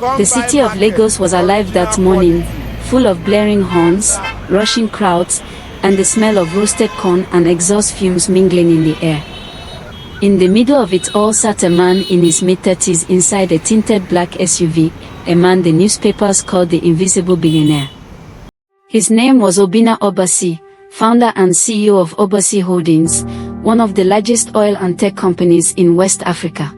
The city of Lagos was alive that morning, full of blaring horns, rushing crowds, and the smell of roasted corn and exhaust fumes mingling in the air. In the middle of it all sat a man in his mid-30s inside a tinted black SUV, a man the newspapers called the invisible billionaire. His name was Obinna Orba-see, founder and CEO of Orba-see Holdings, one of the largest oil and tech companies in West Africa.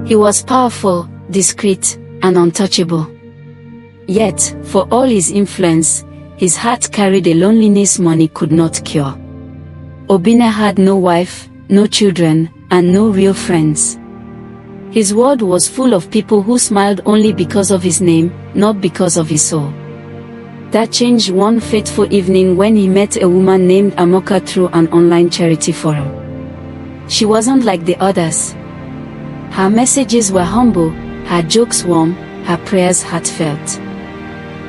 He was powerful, discreet, and untouchable. Yet, for all his influence, his heart carried a loneliness money could not cure. Obinna had no wife, no children, and no real friends. His world was full of people who smiled only because of his name, not because of his soul. That changed one fateful evening when he met a woman named Amaka through an online charity forum. She wasn't like the others. Her messages were humble, her jokes warm, her prayers heartfelt.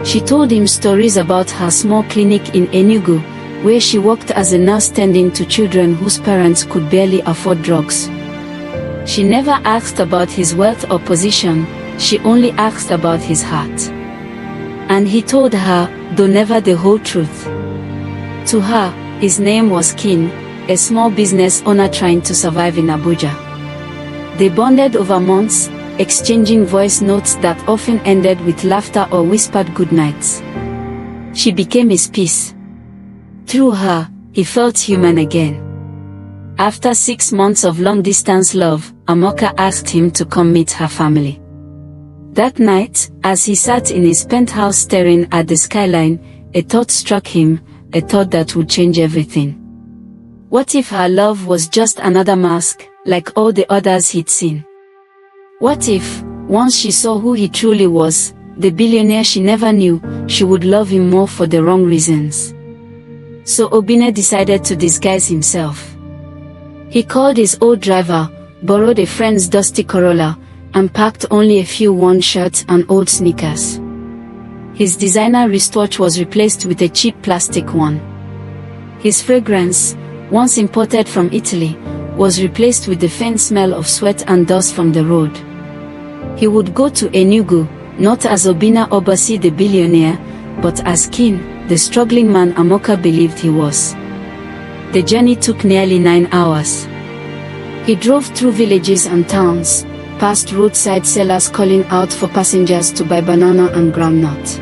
She told him stories about her small clinic in Enugu, where she worked as a nurse tending to children whose parents could barely afford drugs. She never asked about his wealth or position, she only asked about his heart. And he told her, though never the whole truth. To her, his name was Kin, a small business owner trying to survive in Abuja. They bonded over months, exchanging voice notes that often ended with laughter or whispered goodnights. She became his peace. Through her, he felt human again. After 6 months of long-distance love, Amaka asked him to come meet her family. That night, as he sat in his penthouse staring at the skyline, a thought struck him, a thought that would change everything. What if her love was just another mask, like all the others he'd seen? What if, once she saw who he truly was, the billionaire she never knew, she would love him more for the wrong reasons? So Obinna decided to disguise himself. He called his old driver, borrowed a friend's dusty Corolla, and packed only a few worn shirts and old sneakers. His designer wristwatch was replaced with a cheap plastic one. His fragrance, once imported from Italy, was replaced with the faint smell of sweat and dust from the road. He would go to Enugu, not as Obinna Orba-see the billionaire, but as Kin, the struggling man Amaka believed he was. The journey took nearly 9 hours. He drove through villages and towns, past roadside sellers calling out for passengers to buy banana and groundnut.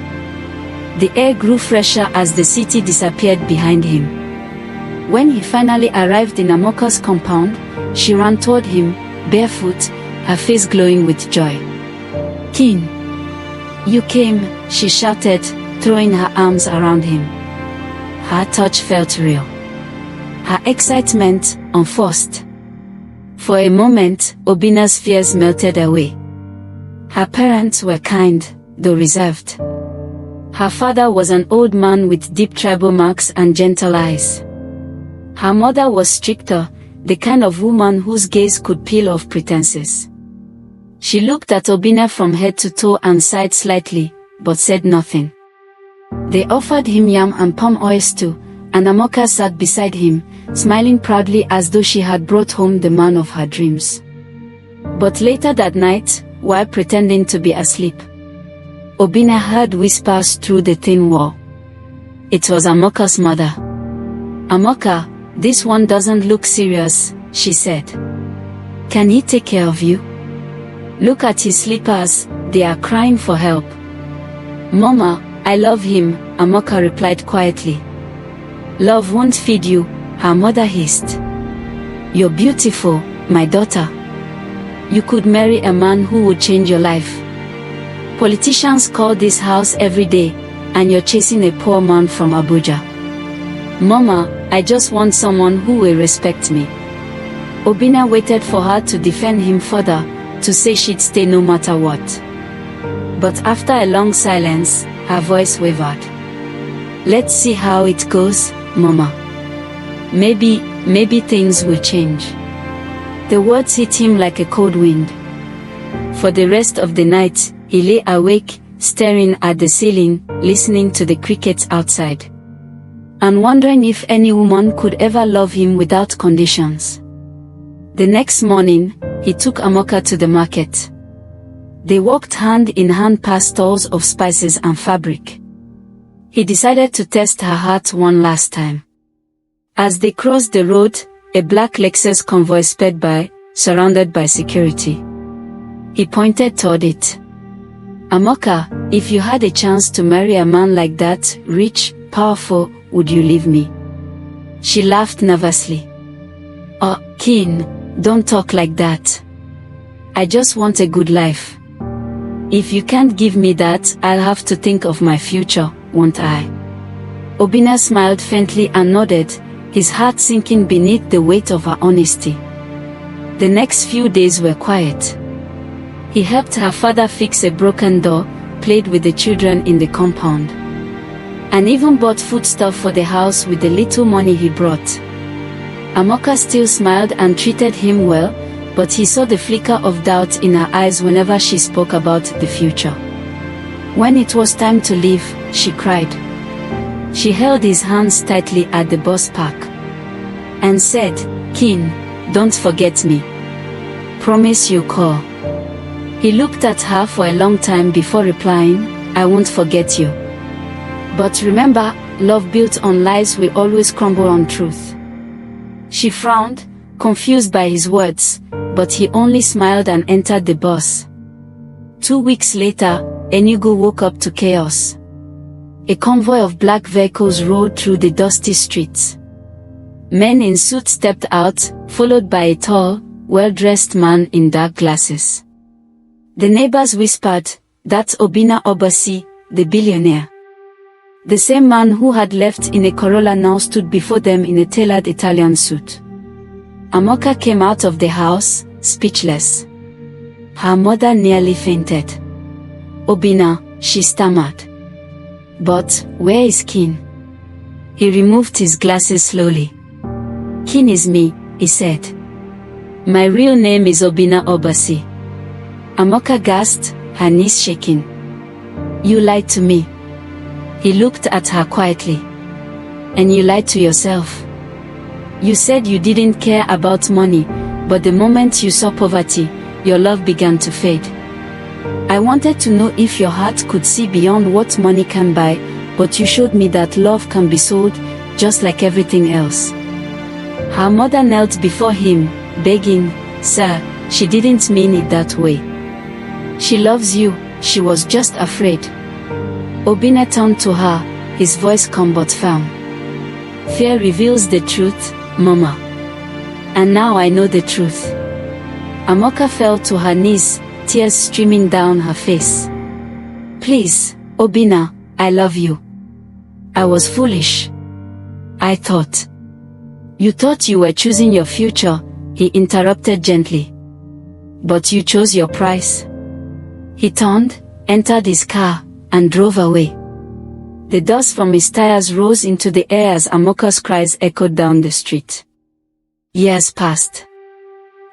The air grew fresher as the city disappeared behind him. When he finally arrived in Amaka's compound, she ran toward him, barefoot, her face glowing with joy. "Kin, you came," she shouted, throwing her arms around him. Her touch felt real. Her excitement, unforced. For a moment, Obinna's fears melted away. Her parents were kind, though reserved. Her father was an old man with deep tribal marks and gentle eyes. Her mother was stricter, the kind of woman whose gaze could peel off pretenses. She looked at Obinna from head to toe and sighed slightly, but said nothing. They offered him yam and palm oil stew, and Amaka sat beside him, smiling proudly as though she had brought home the man of her dreams. But later that night, while pretending to be asleep, Obinna heard whispers through the thin wall. It was Amaka's mother. "Amaka, this one doesn't look serious," she said. "Can he take care of you? Look at his slippers, they are crying for help." "Mama, I love him," Amaka replied quietly. "Love won't feed you," her mother hissed. "You're beautiful, my daughter. You could marry a man who would change your life. Politicians call this house every day, and you're chasing a poor man from Abuja. Mama, I just want someone who will respect me." Obinna waited for her to defend him further, to say she'd stay no matter what. But after a long silence, her voice wavered. "Let's see how it goes, Mama. Maybe things will change." The words hit him like a cold wind. For the rest of the night, he lay awake, staring at the ceiling, listening to the crickets outside, and wondering if any woman could ever love him without conditions. The next morning, he took Amaka to the market. They walked hand in hand past stalls of spices and fabric. He decided to test her heart one last time. As they crossed the road, a black Lexus convoy sped by, surrounded by security. He pointed toward it. "Amaka, if you had a chance to marry a man like that, rich, powerful, would you leave me?" She laughed nervously. "Oh, Kin, don't talk like that. I just want a good life. If you can't give me that, I'll have to think of my future, won't I?" Obinna smiled faintly and nodded, his heart sinking beneath the weight of her honesty. The next few days were quiet. He helped her father fix a broken door, played with the children in the compound, and even bought foodstuff for the house with the little money he brought. Amaka still smiled and treated him well, but he saw the flicker of doubt in her eyes whenever she spoke about the future. When it was time to leave, she cried. She held his hands tightly at the bus park and said, "Kin, don't forget me. Promise you'll call." He looked at her for a long time before replying, "I won't forget you. But remember, love built on lies will always crumble on truth." She frowned, confused by his words, but he only smiled and entered the bus. 2 weeks later, Enugu woke up to chaos. A convoy of black vehicles rolled through the dusty streets. Men in suits stepped out, followed by a tall, well-dressed man in dark glasses. The neighbors whispered, "That's Obinna Orba-see, the billionaire." The same man who had left in a Corolla now stood before them in a tailored Italian suit. Amaka came out of the house, speechless. Her mother nearly fainted. "Obinna," she stammered. "But, where is Kin?" He removed his glasses slowly. "Kin is me," he said. "My real name is Obinna Orba-see." Amaka gasped, her knees shaking. "You lied to me." He looked at her quietly. "And you lied to yourself. You said you didn't care about money, but the moment you saw poverty, your love began to fade. I wanted to know if your heart could see beyond what money can buy, but you showed me that love can be sold, just like everything else." Her mother knelt before him, begging, "Sir, she didn't mean it that way. She loves you, she was just afraid." Obinna turned to her, his voice calm but firm. "Fear reveals the truth, Mama. And now I know the truth." Amaka fell to her knees, tears streaming down her face. "Please, Obinna, I love you. I was foolish. I thought." "You thought you were choosing your future," he interrupted gently. "But you chose your price." He turned, entered his car, and drove away. The dust from his tires rose into the air as Amaka's cries echoed down the street. Years passed.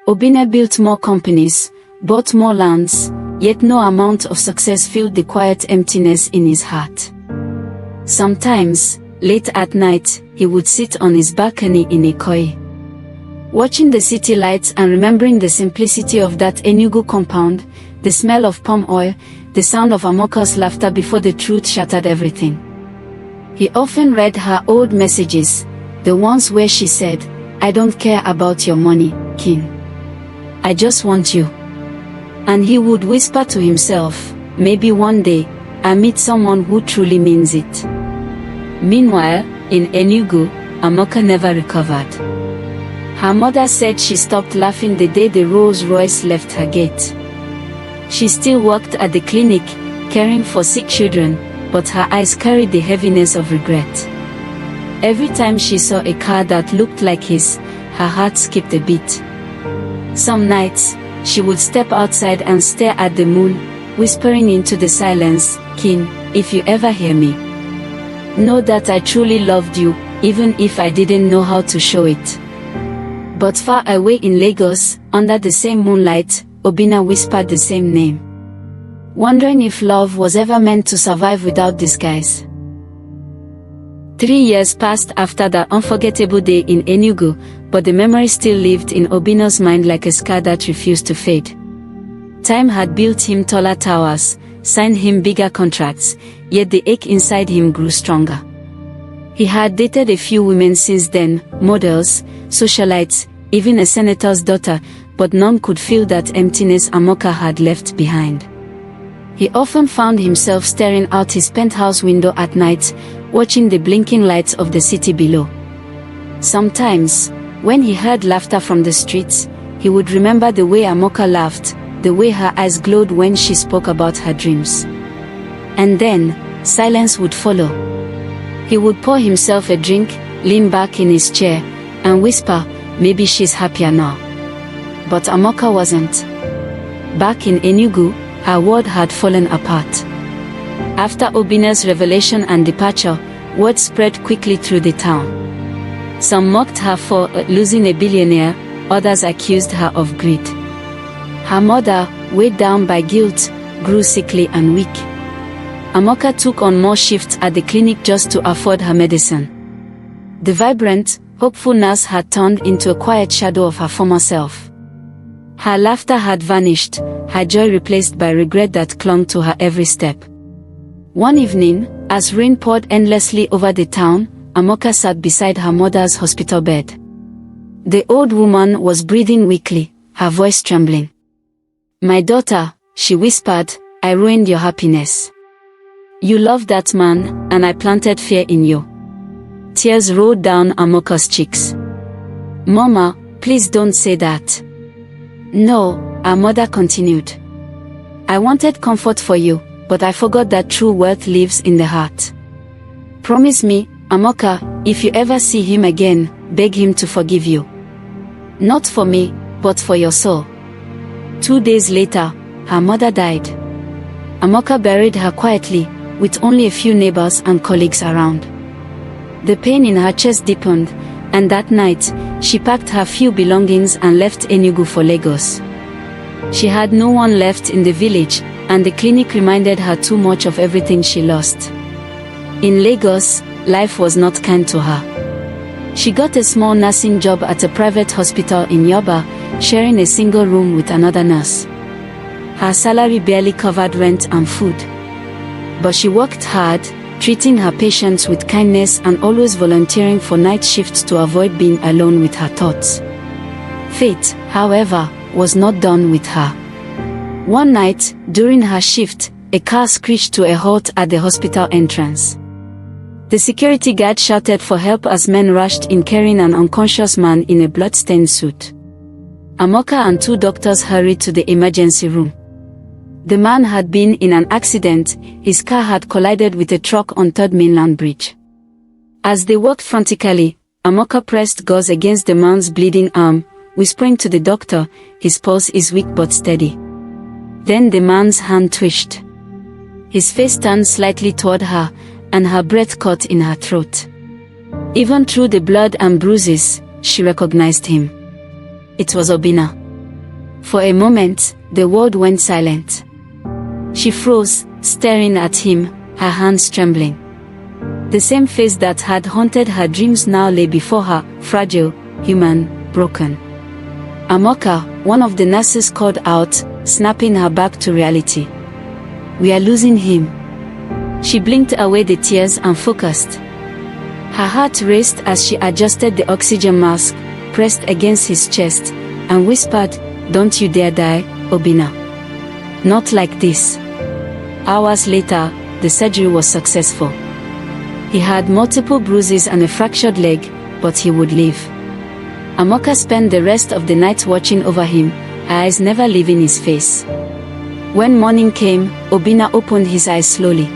Obinna built more companies, bought more lands, yet no amount of success filled the quiet emptiness in his heart. Sometimes, late at night, he would sit on his balcony in Ikoyi, watching the city lights and remembering the simplicity of that Enugu compound, the smell of palm oil, the sound of Amaka's laughter before the truth shattered everything. He often read her old messages, the ones where she said, "I don't care about your money, Kin. I just want you." And he would whisper to himself, "Maybe one day, I meet someone who truly means it." Meanwhile, in Enugu, Amaka never recovered. Her mother said she stopped laughing the day the Rolls Royce left her gate. She still worked at the clinic, caring for sick children, but her eyes carried the heaviness of regret. Every time she saw a car that looked like his, her heart skipped a beat. Some nights, she would step outside and stare at the moon, whispering into the silence, "Kin, if you ever hear me, know that I truly loved you, even if I didn't know how to show it." But far away in Lagos, under the same moonlight, Obinna whispered the same name, wondering if love was ever meant to survive without disguise. 3 years passed after that unforgettable day in Enugu, but the memory still lived in Obinna's mind like a scar that refused to fade. Time had built him taller towers, signed him bigger contracts, yet the ache inside him grew stronger. He had dated a few women since then, models, socialites, even a senator's daughter, but none could fill that emptiness Amaka had left behind. He often found himself staring out his penthouse window at night, watching the blinking lights of the city below. Sometimes, when he heard laughter from the streets, he would remember the way Amaka laughed, the way her eyes glowed when she spoke about her dreams. And then, silence would follow. He would pour himself a drink, lean back in his chair, and whisper, "Maybe she's happier now." But Amaka wasn't. Back in Enugu, her world had fallen apart. After Obinna's revelation and departure, word spread quickly through the town. Some mocked her for losing a billionaire, others accused her of greed. Her mother, weighed down by guilt, grew sickly and weak. Amaka took on more shifts at the clinic just to afford her medicine. The vibrant, hopeful nurse had turned into a quiet shadow of her former self. Her laughter had vanished, her joy replaced by regret that clung to her every step. One evening, as rain poured endlessly over the town, Amaka sat beside her mother's hospital bed. The old woman was breathing weakly, her voice trembling. "My daughter," she whispered, "I ruined your happiness. You loved that man, and I planted fear in you." Tears rolled down Amaka's cheeks. "Mama, please don't say that." "No," her mother continued. "I wanted comfort for you, but I forgot that true wealth lives in the heart. Promise me, Amaka, if you ever see him again, beg him to forgive you. Not for me, but for your soul." 2 days later, her mother died. Amaka buried her quietly, with only a few neighbors and colleagues around. The pain in her chest deepened, and that night, she packed her few belongings and left Enugu for Lagos. She had no one left in the village, and the clinic reminded her too much of everything she lost. In Lagos, life was not kind to her. She got a small nursing job at a private hospital in Yoba, sharing a single room with another nurse. Her salary barely covered rent and food. But she worked hard, treating her patients with kindness and always volunteering for night shifts to avoid being alone with her thoughts. Fate, however, was not done with her. One night, during her shift, a car screeched to a halt at the hospital entrance. The security guard shouted for help as men rushed in carrying an unconscious man in a blood-stained suit. Amaka and 2 doctors hurried to the emergency room. The man had been in an accident, his car had collided with a truck on 3rd Mainland Bridge. As they walked frantically, Amaka pressed gauze against the man's bleeding arm, whispering to the doctor, "His pulse is weak but steady." Then the man's hand twitched. His face turned slightly toward her, and her breath caught in her throat. Even through the blood and bruises, she recognized him. It was Obinna. For a moment, the world went silent. She froze, staring at him, her hands trembling. The same face that had haunted her dreams now lay before her, fragile, human, broken. "Amaka," one of the nurses called out, snapping her back to reality. "We are losing him." She blinked away the tears and focused. Her heart raced as she adjusted the oxygen mask, pressed against his chest, and whispered, "Don't you dare die, Obinna. Not like this." Hours later, the surgery was successful. He had multiple bruises and a fractured leg, but he would live. Amaka spent the rest of the night watching over him, her eyes never leaving his face. When morning came, Obinna opened his eyes slowly.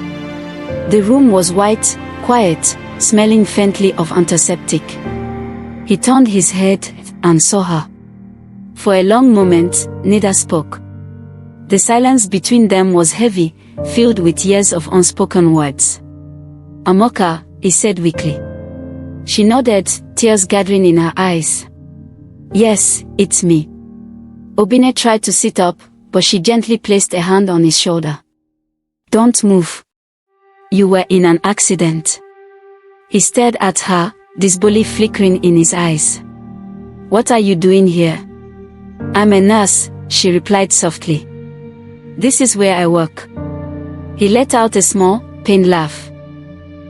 The room was white, quiet, smelling faintly of antiseptic. He turned his head and saw her. For a long moment, neither spoke. The silence between them was heavy, filled with years of unspoken words. "Amaka," he said weakly. She nodded, tears gathering in her eyes. "Yes, it's me." Obinna tried to sit up, but she gently placed a hand on his shoulder. "Don't move. You were in an accident." He stared at her, disbelief flickering in his eyes. "What are you doing here?" "I'm a nurse," she replied softly. This is where I work." He let out a small, pained laugh.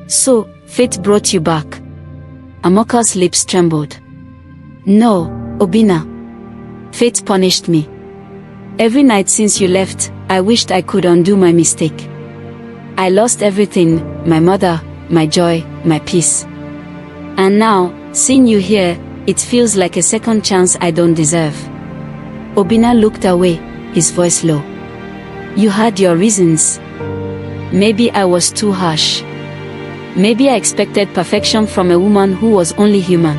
"So, fate brought you back?" Amaka's lips trembled. "No, Obinna. Fate punished me. Every night since you left, I wished I could undo my mistake. I lost everything, my mother, my joy, my peace. And now, seeing you here, it feels like a second chance I don't deserve." Obinna looked away, his voice low. "You had your reasons. Maybe I was too harsh. Maybe I expected perfection from a woman who was only human."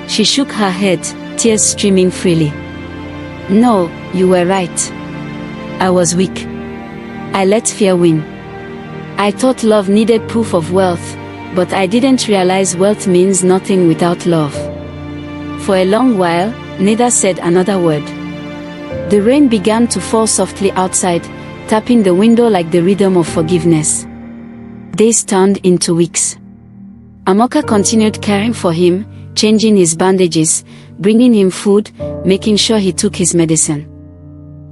She shook her head, tears streaming freely. "No, you were right. I was weak. I let fear win. I thought love needed proof of wealth, but I didn't realize wealth means nothing without love." For a long while, neither said another word. The rain began to fall softly outside, tapping the window like the rhythm of forgiveness. Days turned into weeks. Amaka continued caring for him, changing his bandages, bringing him food, making sure he took his medicine.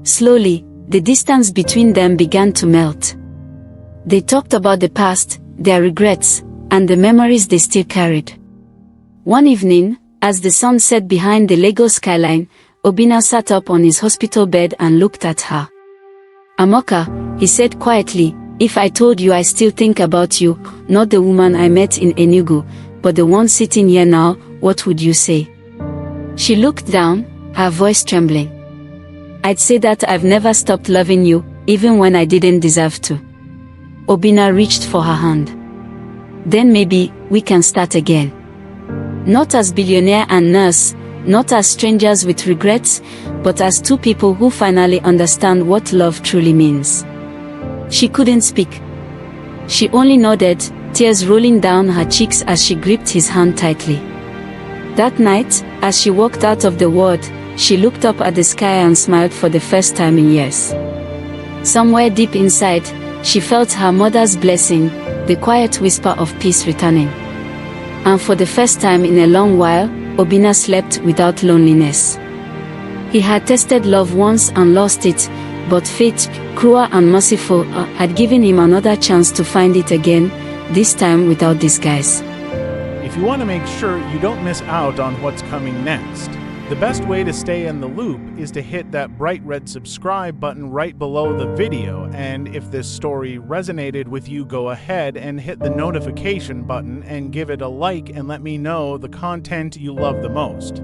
Slowly, the distance between them began to melt. They talked about the past, their regrets, and the memories they still carried. One evening, as the sun set behind the Lagos skyline, Obinna sat up on his hospital bed and looked at her. "Amaka," he said quietly, "if I told you I still think about you, not the woman I met in Enugu, but the one sitting here now, what would you say?" She looked down, her voice trembling. "I'd say that I've never stopped loving you, even when I didn't deserve to." Obinna reached for her hand. "Then maybe, we can start again. Not as billionaire and nurse, not as strangers with regrets, but as two people who finally understand what love truly means." She couldn't speak. She only nodded, tears rolling down her cheeks as she gripped his hand tightly. That night, as she walked out of the ward, she looked up at the sky and smiled for the first time in years. Somewhere deep inside, she felt her mother's blessing, the quiet whisper of peace returning. And for the first time in a long while, Obinna slept without loneliness. He had tested love once and lost it, but fate, cruel and merciful, had given him another chance to find it again, this time without disguise. If you want to make sure you don't miss out on what's coming next, the best way to stay in the loop is to hit that bright red subscribe button right below the video, and if this story resonated with you, go ahead and hit the notification button and give it a like and let me know the content you love the most.